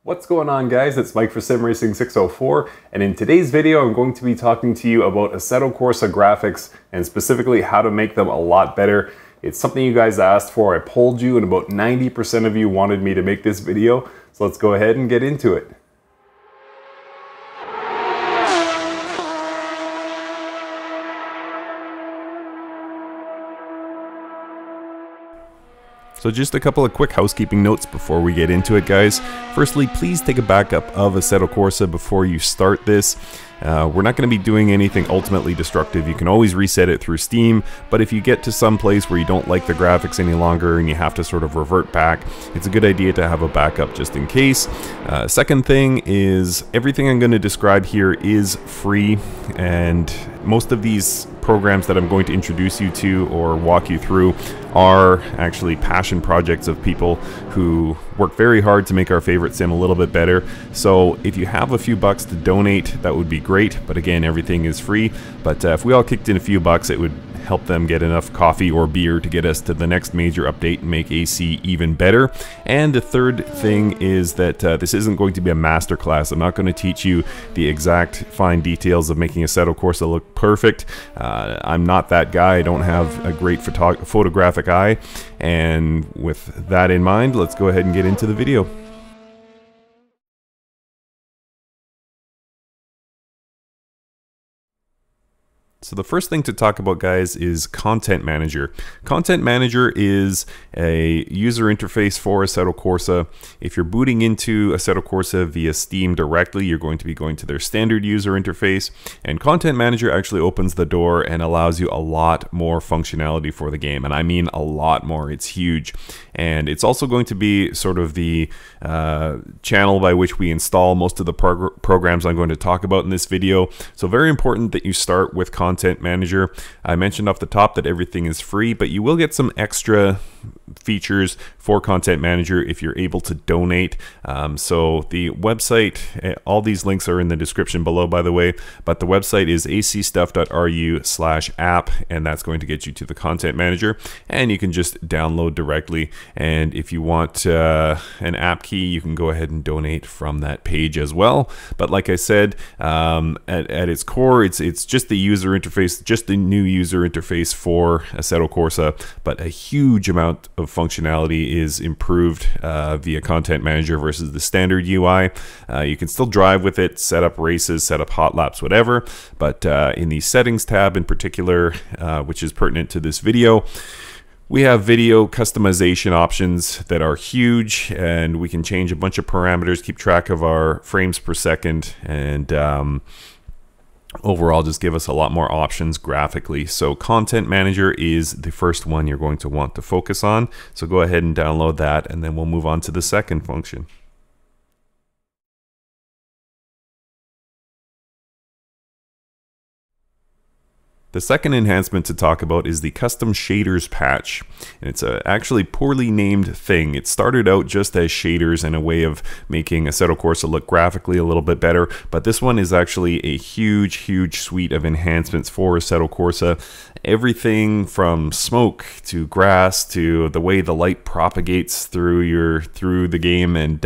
What's going on, guys? It's Mike for SimRacing604, and in today's video I'm going to be talking to you about Assetto Corsa graphics and specifically how to make them a lot better. It's something you guys asked for. I polled you and about 90% of you wanted me to make this video, so let's go ahead and get into it. So just a couple of quick housekeeping notes before we get into it, guys. Firstly, please take a backup of Assetto Corsa before you start this. We're not going to be doing anything ultimately destructive. You can always reset it through Steam, but if you get to some place where you don't like the graphics any longer and you have to sort of revert back, it's a good idea to have a backup just in case. Second thing is, everything I'm going to describe here is free, and most of these programs that I'm going to introduce you to or walk you through are actually passion projects of people who work very hard to make our favorite sim a little bit better. So if you have a few bucks to donate, that would be great, but again, everything is free. But if we all kicked in a few bucks, it would help them get enough coffee or beer to get us to the next major update and make AC even better. And the third thing is that this isn't going to be a masterclass. I'm not going to teach you the exact fine details of making Assetto Corsa look perfect. I'm not that guy. I don't have a great photographic eye. And with that in mind, let's go ahead and get into the video. So the first thing to talk about, guys, is Content Manager. Content Manager is a user interface for Assetto Corsa. If you're booting into Assetto Corsa via Steam directly, you're going to be going to their standard user interface. And Content Manager actually opens the door and allows you a lot more functionality for the game. And I mean a lot more. It's huge. And it's also going to be sort of the channel by which we install most of the programs I'm going to talk about in this video. So very important that you start with Content Manager. I mentioned off the top that everything is free, but you will get some extra features for Content Manager if you're able to donate. So the website, all these links are in the description below, by the way, but the website is acstuff.ru/app, and that's going to get you to the Content Manager, and you can just download directly. And if you want an app key, you can go ahead and donate from that page as well. But like I said, at its core, it's just the user interface, just the new user interface for Assetto Corsa, but a huge amount of functionality is improved via Content Manager versus the standard UI. You can still drive with it, set up races, set up hot laps, whatever, but in the settings tab in particular, which is pertinent to this video, we have video customization options that are huge, and we can change a bunch of parameters, keep track of our frames per second, and overall just give us a lot more options graphically. So Content Manager is the first one you're going to want to focus on. So go ahead and download that, and then we'll move on to the second function. The second enhancement to talk about is the custom shaders patch. And it's a actually poorly named thing. It started out just as shaders and a way of making Assetto Corsa look graphically a little bit better, but this one is actually a huge suite of enhancements for Assetto Corsa. Everything from smoke to grass to the way the light propagates through the game. And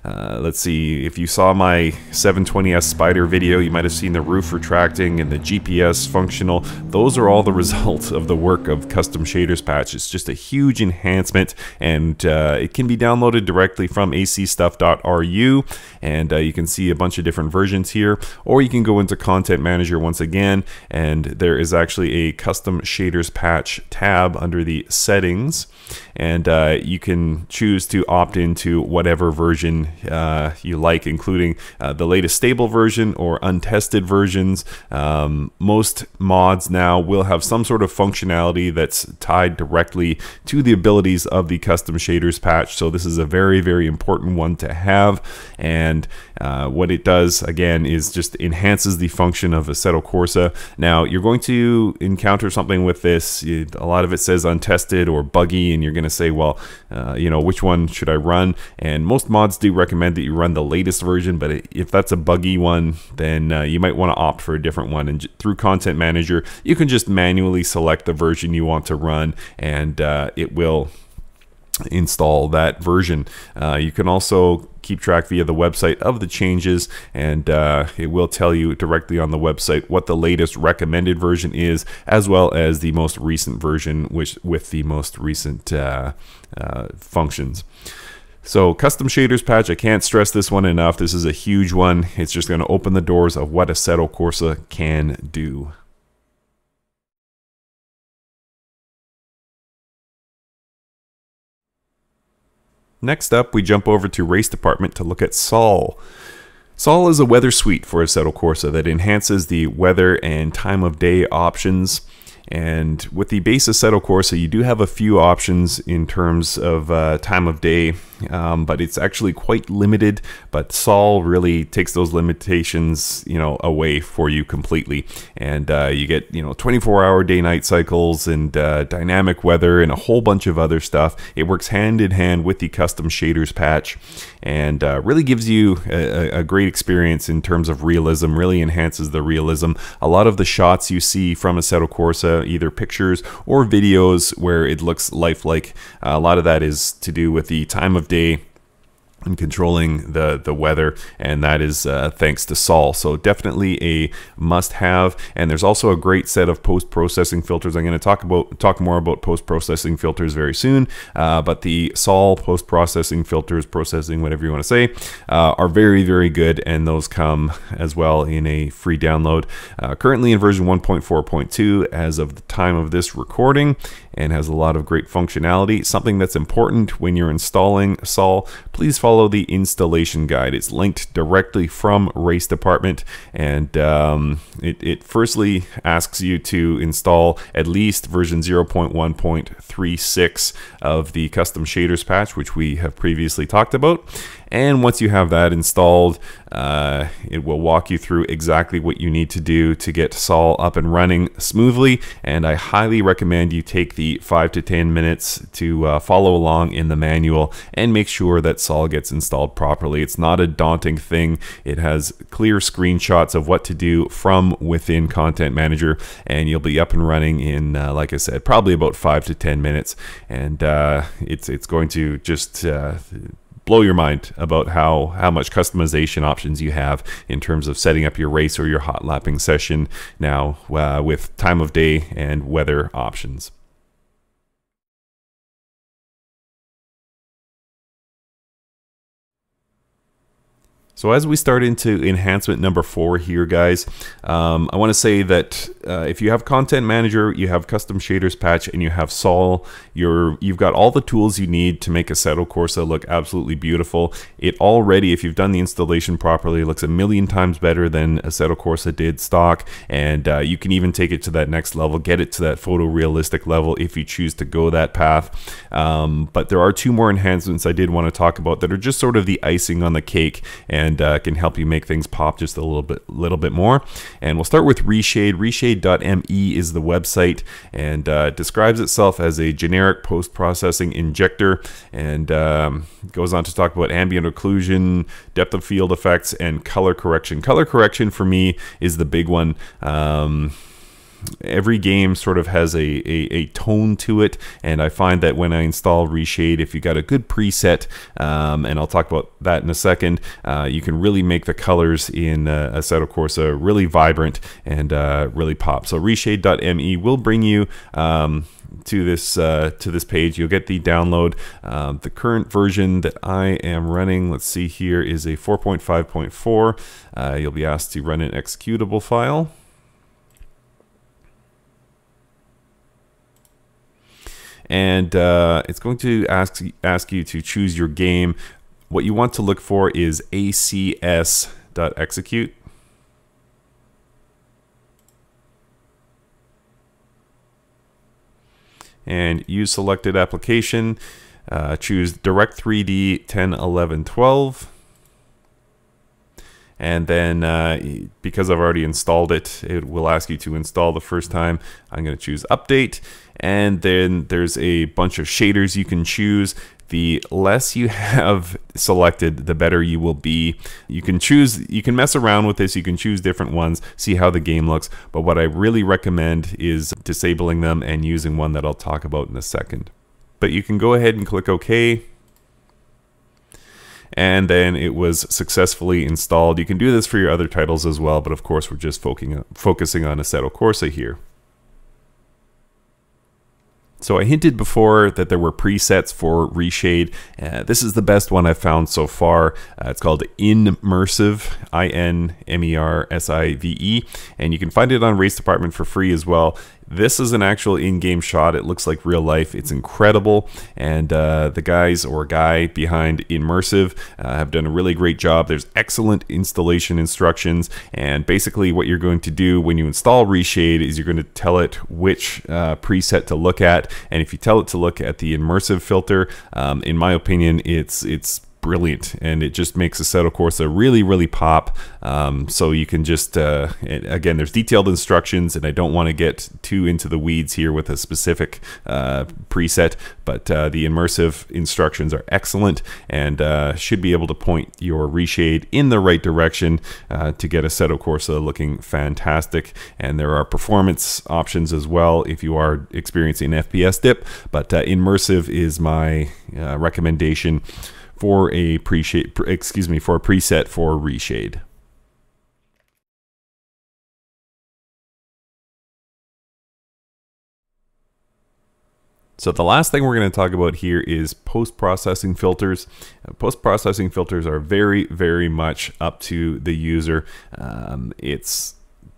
let's see, if you saw my 720S Spider video, you might have seen the roof retracting and the GPS functional. Those are all the result of the work of Custom Shaders Patch. It's just a huge enhancement, and it can be downloaded directly from acstuff.ru, and you can see a bunch of different versions here, or you can go into Content Manager once again, and there is actually a Custom Shaders Patch tab under the settings, and you can choose to opt into whatever version you like, including the latest stable version or untested versions. Most mods now will have some sort of functionality that's tied directly to the abilities of the Custom Shaders Patch, so this is a very important one to have. And what it does, again, is just enhances the function of Assetto Corsa. Now, you're going to encounter something with this. A lot of it says untested or buggy, and you're going to say, well, you know, which one should I run? And most mods do recommend that you run the latest version, but if that's a buggy one, then you might want to opt for a different one. And through Content Manager, you can just manually select the version you want to run, and it will install that version. You can also keep track via the website of the changes, and it will tell you directly on the website what the latest recommended version is, as well as the most recent version with the most recent functions. So custom shaders patch, I can't stress this one enough. This is a huge one. It's just going to open the doors of what Assetto Corsa can do. Next up, we jump over to Race Department to look at Sol. Sol is a weather suite for Assetto Corsa that enhances the weather and time of day options. And with the base Assetto Corsa, you do have a few options in terms of time of day, but it's actually quite limited. But Sol really takes those limitations, away for you completely. And you get, 24-hour day-night cycles and dynamic weather and a whole bunch of other stuff. It works hand in hand with the custom shaders patch, and really gives you a great experience in terms of realism. Really enhances the realism. A lot of the shots you see from Assetto Corsa, either pictures or videos where it looks lifelike, a lot of that is to do with the time of day and controlling the weather, and that is thanks to Sol. So definitely a must-have. And there's also a great set of post-processing filters. I'm going to talk more about post-processing filters very soon, but the Sol post-processing filters, processing, whatever you want to say, are very, very good, and those come as well in a free download. Currently in version 1.4.2 as of the time of this recording, and has a lot of great functionality. Something that's important when you're installing Sol, please follow the installation guide. It's linked directly from Race Department, and it firstly asks you to install at least version 0.1.36 of the custom shaders patch, which we have previously talked about. And once you have that installed, it will walk you through exactly what you need to do to get Sol up and running smoothly. And I highly recommend you take the 5 to 10 minutes to follow along in the manual and make sure that Sol gets installed properly. It's not a daunting thing. It has clear screenshots of what to do from within Content Manager, and you'll be up and running in, like I said, probably about 5 to 10 minutes. And it's going to just blow your mind about how much customization options you have in terms of setting up your race or your hot lapping session now with time of day and weather options. So as we start into enhancement number 4 here, guys, I want to say that if you have Content Manager, you have Custom Shaders Patch, and you have Sol, you've got all the tools you need to make Assetto Corsa look absolutely beautiful. It already, if you've done the installation properly, looks a million times better than Assetto Corsa did stock, and you can even take it to that next level, get it to that photorealistic level if you choose to go that path. But there are 2 more enhancements I did want to talk about that are just sort of the icing on the cake, and can help you make things pop just a little bit more. And we'll start with RESHADE. RESHADE.me is the website, and describes itself as a generic post-processing injector, and goes on to talk about ambient occlusion, depth of field effects, and color correction. Color correction for me is the big one. Every game sort of has a tone to it, and I find that when I install RESHADE, if you got a good preset, and I'll talk about that in a second, you can really make the colors in Assetto Corsa really vibrant and really pop. So RESHADE.me will bring you to this page. You'll get the download. The current version that I am running, let's see here, is a 4.5.4. You'll be asked to run an executable file. And it's going to ask you to choose your game. What you want to look for is acs.execute. And use selected application. Choose Direct3D 10, 11, 12. And then because I've already installed it, it will ask you to install the first time. I'm going to choose Update. And then there's a bunch of shaders you can choose. The less you have selected, the better you will be. You can mess around with this, you can choose different ones, see how the game looks. But what I really recommend is disabling them and using one that I'll talk about in a second. but you can go ahead and click OK. And then it was successfully installed. You can do this for your other titles as well, but of course we're just focusing on Assetto Corsa here. So I hinted before that there were presets for RESHADE. This is the best one I've found so far. It's called Inmersive, I-N-M-E-R-S-I-V-E, and you can find it on Race Department for free as well. This is an actual in-game shot. It looks like real life. It's incredible, and the guys or guy behind Inmersive have done a really great job. There's excellent installation instructions, and basically what you're going to do when you install RESHADE is you're going to tell it which preset to look at, and if you tell it to look at the Immersive filter, in my opinion, it's brilliant, and it just makes Assetto Corsa really pop. So you can just again, there's detailed instructions, and I don't want to get too into the weeds here with a specific preset, but the immersive instructions are excellent, and should be able to point your RESHADE in the right direction to get Assetto Corsa looking fantastic. And there are performance options as well if you are experiencing an FPS dip, but immersive is my recommendation for a preset for RESHADE. So the last thing we're going to talk about here is post-processing filters. Post-processing filters are very much up to the user. It's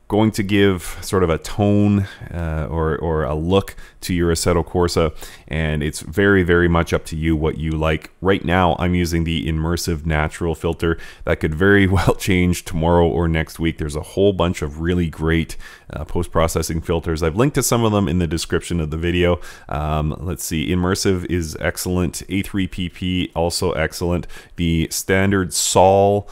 going to give sort of a tone or a look to your Assetto Corsa, and it's very much up to you what you like. Right now I'm using the immersive natural filter. That could very well change tomorrow or next week. There's a whole bunch of really great post-processing filters. I've linked to some of them in the description of the video. Let's see, immersive is excellent, A3PP also excellent, the standard Sol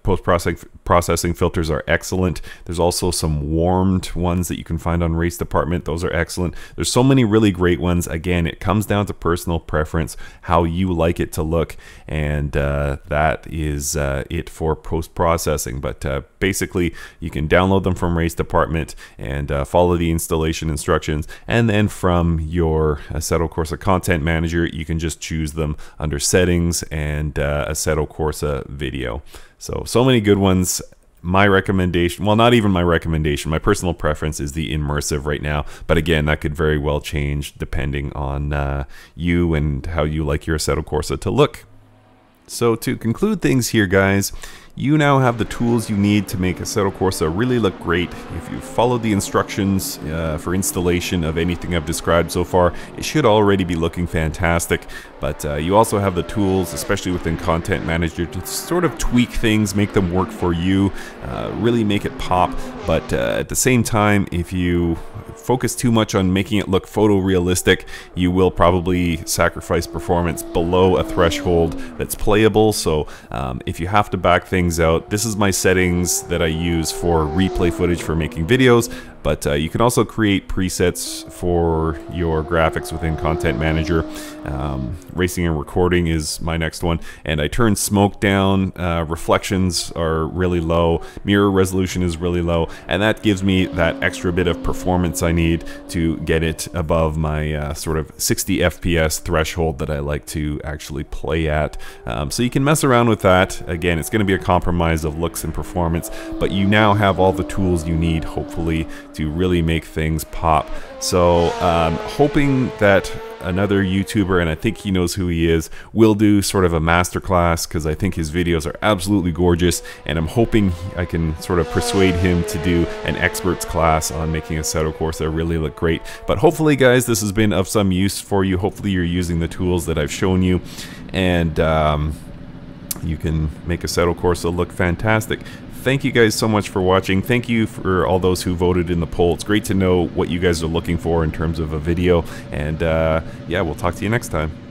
post-processing filters are excellent. There's also some warmed ones that you can find on Race Department. Those are excellent. There's so many really great ones. Again, it comes down to personal preference, how you like it to look, and that is it for post-processing. But basically, you can download them from Race Department and follow the installation instructions, and then from your Assetto Corsa Content Manager, you can just choose them under Settings and Assetto Corsa Video. So many good ones. My recommendation, well, not even my recommendation, my personal preference is the immersive right now, but again, that could very well change depending on you and how you like your Assetto Corsa to look. So to conclude things here, guys, you now have the tools you need to make Assetto Corsa really look great. If you followed the instructions for installation of anything I've described so far, it should already be looking fantastic. But you also have the tools, especially within Content Manager, to sort of tweak things, make them work for you, really make it pop. But at the same time, if you focus too much on making it look photorealistic, you will probably sacrifice performance below a threshold that's playable. So if you have to back things out, this is my settings that I use for replay footage for making videos. But you can also create presets for your graphics within Content Manager. Racing and recording is my next one, and I turn smoke down, reflections are really low, mirror resolution is really low, and that gives me that extra bit of performance I need to get it above my sort of 60 FPS threshold that I like to actually play at. So you can mess around with that. Again, it's going to be a compromise of looks and performance, but you now have all the tools you need, hopefully, to really make things pop. So hoping that another YouTuber, and I think he knows who he is, will do sort of a masterclass, because I think his videos are absolutely gorgeous, and I'm hoping I can sort of persuade him to do an experts class on making Assetto Corsa really look great. But hopefully, guys, this has been of some use for you. Hopefully you're using the tools that I've shown you, and you can make Assetto Corsa look fantastic. Thank you guys so much for watching. Thank you for all those who voted in the poll. It's great to know what you guys are looking for in terms of a video. And yeah, we'll talk to you next time.